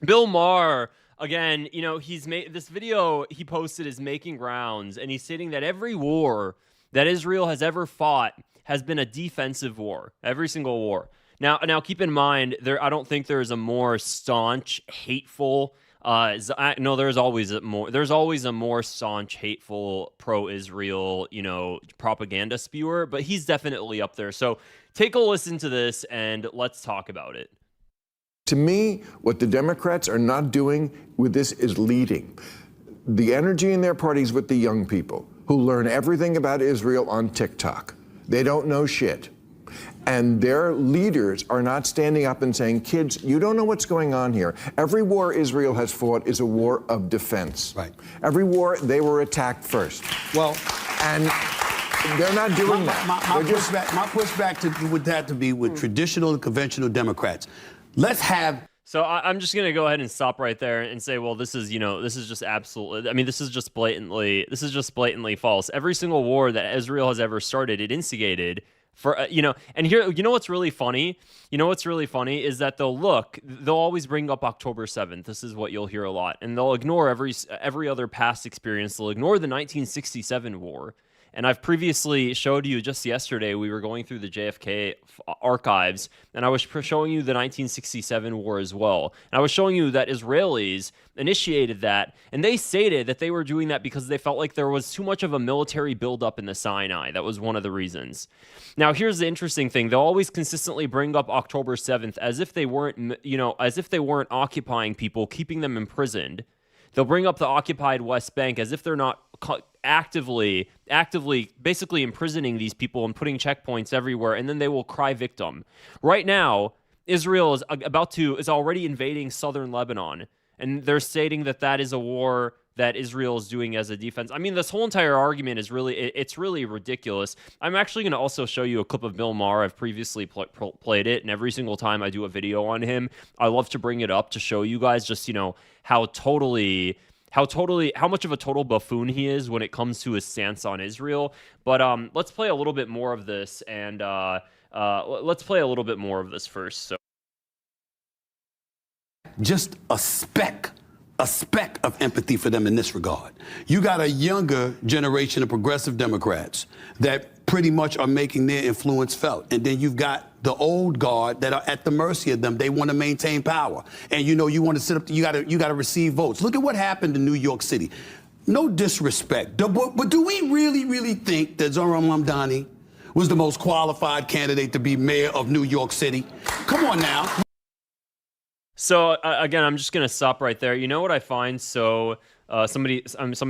Bill Maher, again, he's made this video he posted is making rounds, and he's stating that every war that Israel has ever fought has been a defensive war. Every single war. Now, keep in mind, I don't think there is a more staunch, hateful. No, There's always a more staunch, hateful, pro-Israel, propaganda spewer. But he's definitely up there. So take a listen to this, and let's talk about it. To me, what the Democrats are not doing with this is leading. The energy in their parties with the young people who learn everything about Israel on TikTok. They don't know shit. And their leaders are not standing up and saying, kids, you don't know what's going on here. Every war Israel has fought is a war of defense. Right. Every war, they were attacked first. Well, and they're not doing that. My pushback would have to be with traditional and conventional Democrats. Let's have. So I'm just going to go ahead and stop right there and say, well, this is just absolutely, this is just blatantly false. Every single war that Israel has ever started, it instigated for, and here, what's really funny? What's really funny is that they'll always bring up October 7th. This is what you'll hear a lot. And they'll ignore every other past experience. They'll ignore the 1967 war. And I've previously showed you just yesterday, we were going through the JFK archives, and I was showing you the 1967 war as well. And I was showing you that Israelis initiated that, and they stated that they were doing that because they felt like there was too much of a military buildup in the Sinai. That was one of the reasons. Now, here's the interesting thing. They'll always consistently bring up October 7th as if they weren't occupying people, keeping them imprisoned. They'll bring up the occupied West Bank as if they're not actively basically imprisoning these people and putting checkpoints everywhere, and then they will cry victim. Right now, Israel is already invading southern Lebanon, and they're stating that is a war that Israel is doing as a defense. This whole entire argument is really ridiculous. I'm actually going to also show you a clip of Bill Maher. I've previously played it, and every single time I do a video on him, I love to bring it up to show you guys just, how much of a total buffoon he is when it comes to his stance on Israel. But let's play a little bit more of this, and let's play a little bit more of this first. So, just a speck of empathy for them in this regard. You got a younger generation of progressive Democrats that pretty much are making their influence felt. And then you've got the old guard that are at the mercy of them. They want to maintain power. And you want to sit up, you got to receive votes. Look at what happened in New York City. No disrespect, but do we really think that Zohran Mamdani was the most qualified candidate to be mayor of New York City? Come on now. So again, I'm just gonna stop right there. You know what I find? So somebody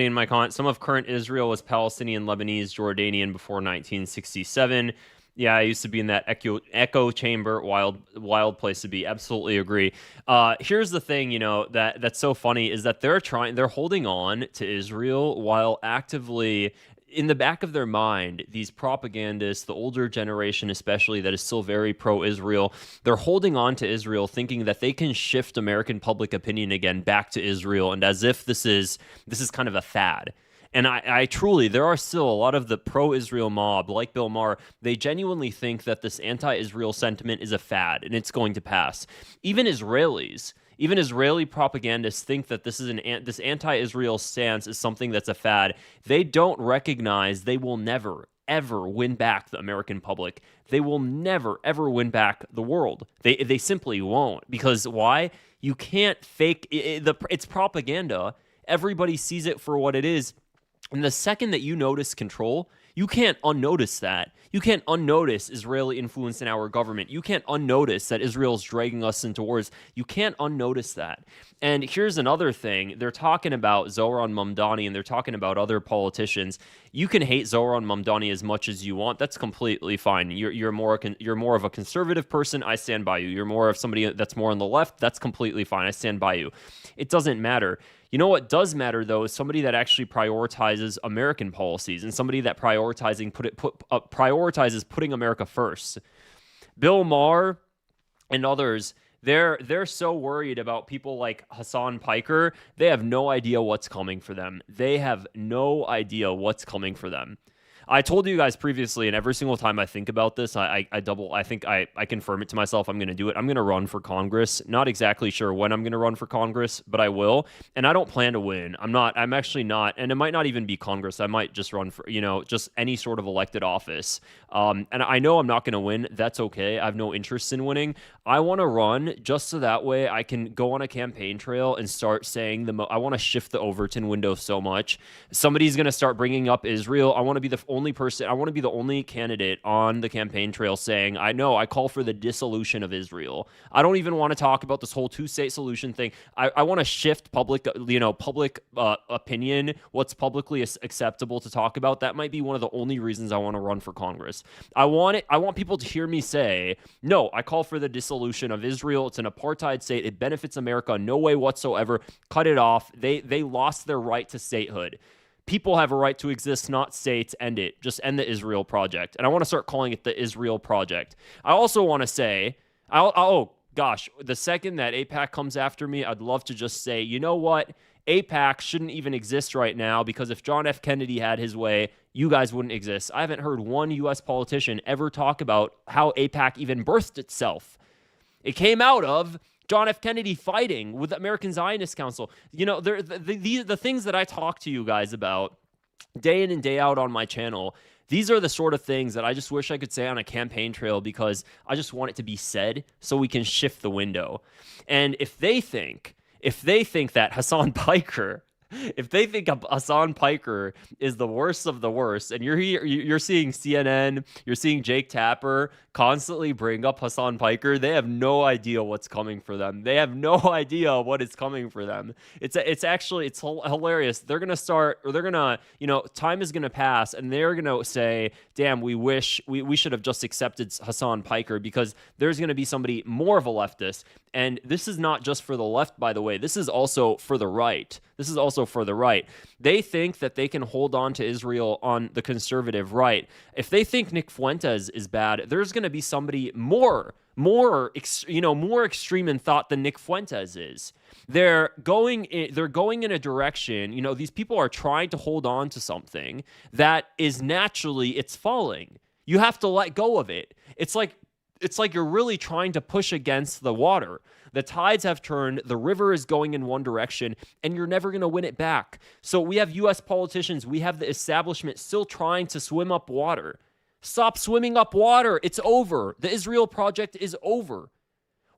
in my comment, some of current Israel was Palestinian, Lebanese, Jordanian before 1967. Yeah, I used to be in that echo chamber. Wild place to be. Absolutely agree. Here's the thing, that's so funny is that they're holding on to Israel while actively, in the back of their mind, these propagandists, the older generation especially, that is still very pro-Israel, they're holding on to Israel thinking that they can shift American public opinion again back to Israel, and as if this is kind of a fad. And I truly, there are still a lot of the pro-Israel mob, like Bill Maher, they genuinely think that this anti-Israel sentiment is a fad and it's going to pass. Even Israeli propagandists think that this anti-Israel stance is something that's a fad. They don't recognize they will never, ever win back the American public. They will never, ever win back the world. They simply won't. Because why? You can't fake it's propaganda. Everybody sees it for what it is. And the second that you notice control, you can't unnotice that. You can't unnotice Israeli influence in our government. You can't unnotice that Israel's dragging us into wars. You can't unnotice that. And here's another thing. They're talking about Zohran Mamdani, and they're talking about other politicians. You can hate Zohran Mamdani as much as you want. That's completely fine. You're more of a conservative person. I stand by you. You're more of somebody that's more on the left. That's completely fine. I stand by you. It doesn't matter. You know what does matter, though, is somebody that actually prioritizes American policies and somebody that prioritizes putting America first. Bill Maher and others, they're so worried about people like Hassan Piker. They have no idea what's coming for them. They have no idea what's coming for them. I told you guys previously, and every single time I think about this, I confirm it to myself. I'm going to do it. I'm going to run for Congress. Not exactly sure when I'm going to run for Congress, but I will. And I don't plan to win. I'm actually not. And it might not even be Congress. I might just run for, just any sort of elected office. And I know I'm not going to win. That's okay. I have no interest in winning. I want to run just so that way I can go on a campaign trail and start saying I want to shift the Overton window so much. Somebody's going to start bringing up Israel. I want to be the only person. I want to be the only candidate on the campaign trail saying, I call for the dissolution of Israel. I don't even want to talk about this whole two-state solution thing. I want to shift public opinion, what's publicly acceptable to talk about. That might be one of the only reasons I want to run for Congress. I want people to hear me say, no, I call for the dissolution of Israel. It's an apartheid state. It benefits America no way whatsoever. Cut it off. They lost their right to statehood. People have a right to exist, not states. End it. Just end the Israel Project. And I want to start calling it the Israel Project. I also want to say, the second that AIPAC comes after me, I'd love to just say, you know what? AIPAC shouldn't even exist right now, because if John F. Kennedy had his way, you guys wouldn't exist. I haven't heard one U.S. politician ever talk about how AIPAC even birthed itself. It came out of John F. Kennedy fighting with the American Zionist Council. The things that I talk to you guys about day in and day out on my channel, these are the sort of things that I just wish I could say on a campaign trail, because I just want it to be said so we can shift the window. And if they think that Hassan Piker, if they think Hassan Piker is the worst of the worst, and you're seeing CNN, you're seeing Jake Tapper constantly bring up Hassan Piker, they have no idea what's coming for them. They have no idea what is coming for them. It's hilarious. They're gonna time is gonna pass, and they're gonna say, "Damn, we should have just accepted Hassan Piker," because there's gonna be somebody more of a leftist. And this is not just for the left, by the way. This is also for the right. They think that they can hold on to Israel on the conservative right. If they think Nick Fuentes is bad, there's going to be somebody more extreme in thought than Nick Fuentes is. They're going in a direction. These people are trying to hold on to something that is naturally, it's falling. You have to let go of it. It's like you're really trying to push against the water. The tides have turned, the river is going in one direction, and you're never going to win it back. So we have U.S. politicians, we have the establishment still trying to swim up water. Stop swimming up water. It's over. The Israel Project is over.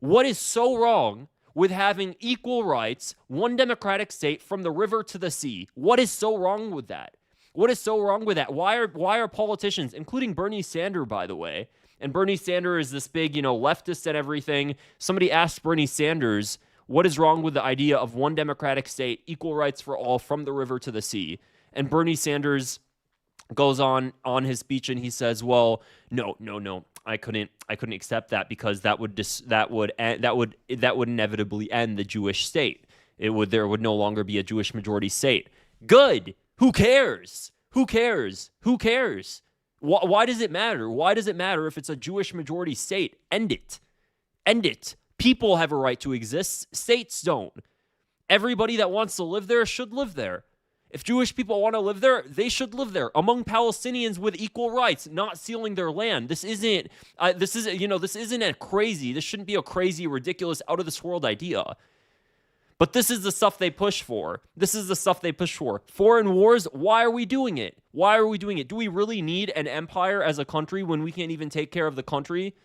What is so wrong with having equal rights, one democratic state from the river to the sea? What is so wrong with that? Why are politicians, including Bernie Sanders, by the way, and Bernie Sanders is this big, leftist and everything. Somebody asked Bernie Sanders, what is wrong with the idea of one democratic state, equal rights for all from the river to the sea? And Bernie Sanders goes on his speech and he says, well, no, I couldn't accept that, because that would inevitably end the Jewish state. There would no longer be a Jewish majority state. Good. Who cares? Why does it matter? Why does it matter if it's a Jewish majority state? End it. People have a right to exist. States don't. Everybody that wants to live there should live there. If Jewish people want to live there, they should live there among Palestinians with equal rights, not stealing their land. This isn't this shouldn't be a crazy, ridiculous, out of this world idea. But this is the stuff they push for. Foreign wars, why are we doing it? Do we really need an empire as a country when we can't even take care of the country?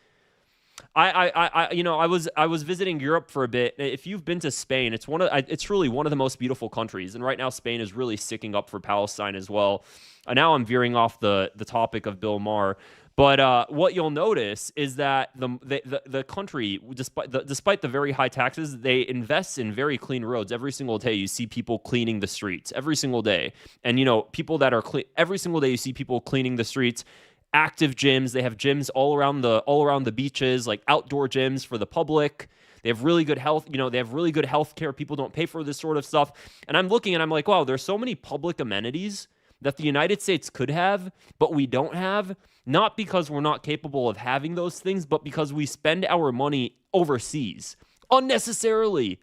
I was visiting Europe for a bit. If you've been to Spain, it's really one of the most beautiful countries. And right now Spain is really sticking up for Palestine as well. Now I'm veering off the topic of Bill Maher. But what you'll notice is that the country, despite the very high taxes, they invest in very clean roads. Every single day you see people cleaning the streets. Every single day. And, people that are clean, every single day you see people cleaning the streets. Active gyms. They have gyms all around the beaches, like outdoor gyms for the public. They have really good health. They have really good health care. People don't pay for this sort of stuff. And I'm looking and I'm like, wow, there's so many public amenities that the United States could have, but we don't have. Not because we're not capable of having those things, but because we spend our money overseas unnecessarily.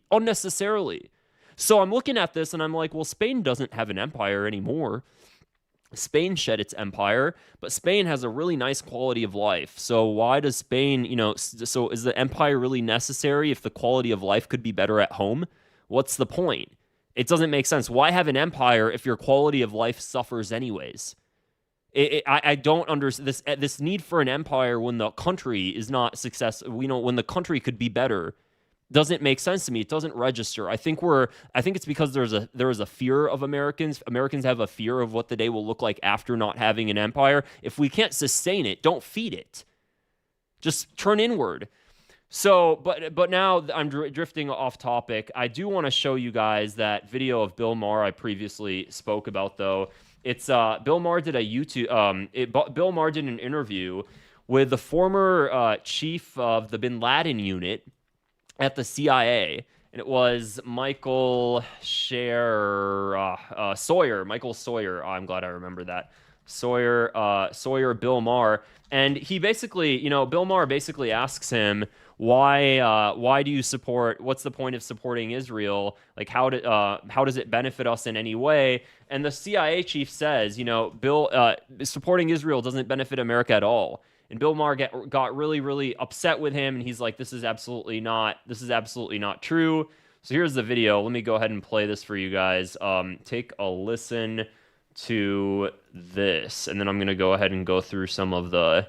So I'm looking at this and I'm like, well, Spain doesn't have an empire anymore. Spain shed its empire, but Spain has a really nice quality of life. So why does Spain, so is the empire really necessary if the quality of life could be better at home? What's the point? It doesn't make sense. Why have an empire if your quality of life suffers anyways? I don't understand this need for an empire when the country is not successful. When the country could be better, doesn't make sense to me. It doesn't register. I think it's because there is a fear of Americans. Americans have a fear of what the day will look like after not having an empire. If we can't sustain it, don't feed it. Just turn inward. So, but now I'm drifting off topic. I do want to show you guys that video of Bill Maher I previously spoke about, though. It's Bill Maher did a YouTube. Bill Maher did an interview with the former chief of the Bin Laden unit at the CIA, and it was Michael Sawyer. Michael Sawyer. Oh, I'm glad I remember that. Sawyer, Bill Maher, and he basically, Bill Maher basically asks him, why do you support? What's the point of supporting Israel? Like, how does it benefit us in any way? And the CIA chief says, Bill, supporting Israel doesn't benefit America at all. And Bill Maher got really, really upset with him, and he's like, this is absolutely not true. So here's the video. Let me go ahead and play this for you guys. Take a listen to this, and then I'm going to go ahead and go through some of the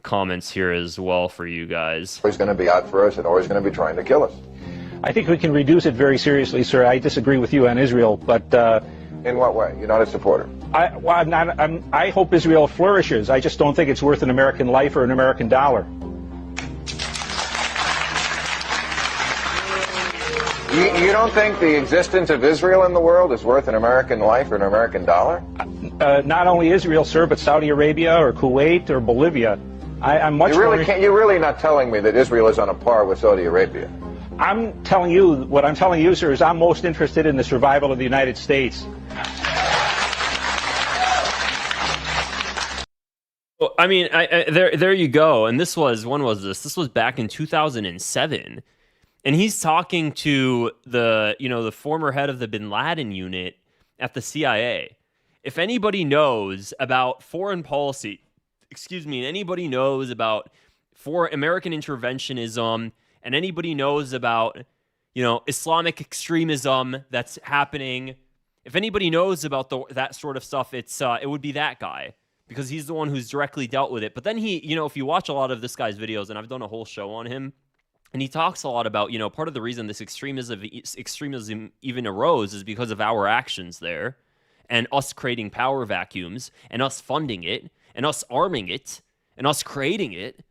comments here as well for you guys. Always going to be out for us and always going to be trying to kill us. I think we can reduce it very seriously, sir. I disagree with you on Israel, but in what way? You're not a supporter. I hope Israel flourishes. I just don't think it's worth an American life or an American dollar. You don't think the existence of Israel in the world is worth an American life or an American dollar? Not only Israel, sir, but Saudi Arabia or Kuwait or Bolivia. I'm much You're more... You're really not telling me that Israel is on a par with Saudi Arabia. What I'm telling you, sir, is I'm most interested in the survival of the United States. Well, I mean, there you go. And when was this? This was back in 2007. And he's talking to the former head of the Bin Laden unit at the CIA. If anybody knows about foreign policy, and anybody knows about American interventionism, and anybody knows about, Islamic extremism that's happening, if anybody knows about that sort of stuff, it would be that guy, because he's the one who's directly dealt with it. But then if you watch a lot of this guy's videos, and I've done a whole show on him, and he talks a lot about, part of the reason this extremism even arose is because of our actions there, and us creating power vacuums, and us funding it, and us arming it, and us creating it.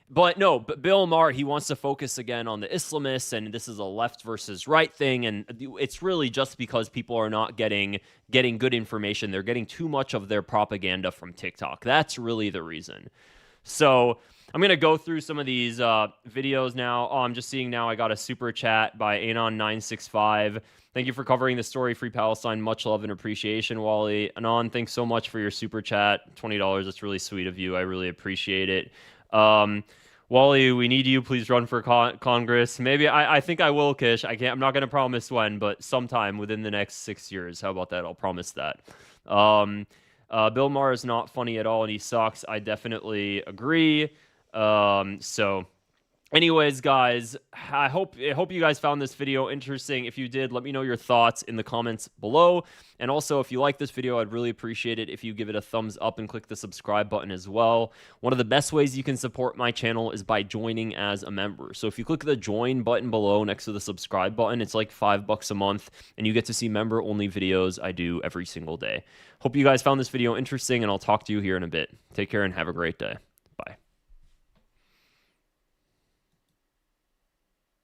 But Bill Maher, he wants to focus again on the Islamists, and this is a left versus right thing, and it's really just because people are not getting good information. They're getting too much of their propaganda from TikTok. That's really the reason. So I'm going to go through some of these videos now. Oh, I'm just seeing now I got a super chat by Anon965. Thank you for covering the story. Free Palestine. Much love and appreciation, Wally. Anon, thanks so much for your super chat. $20. That's really sweet of you. I really appreciate it. Wally, we need you. Please run for Congress. Maybe I think I will, Kish. I'm not going to promise when, but sometime within the next 6 years. How about that? I'll promise that. Bill Maher is not funny at all, and he sucks. I definitely agree. So anyways, guys, I hope you guys found this video interesting. If you did, let me know your thoughts in the comments below. And also, if you like this video, I'd really appreciate it if you give it a thumbs up and click the subscribe button as well. One of the best ways you can support my channel is by joining as a member. So if you click the join button below next to the subscribe button, it's like $5 a month, and you get to see member-only videos I do every single day. Hope you guys found this video interesting, and I'll talk to you here in a bit. Take care and have a great day.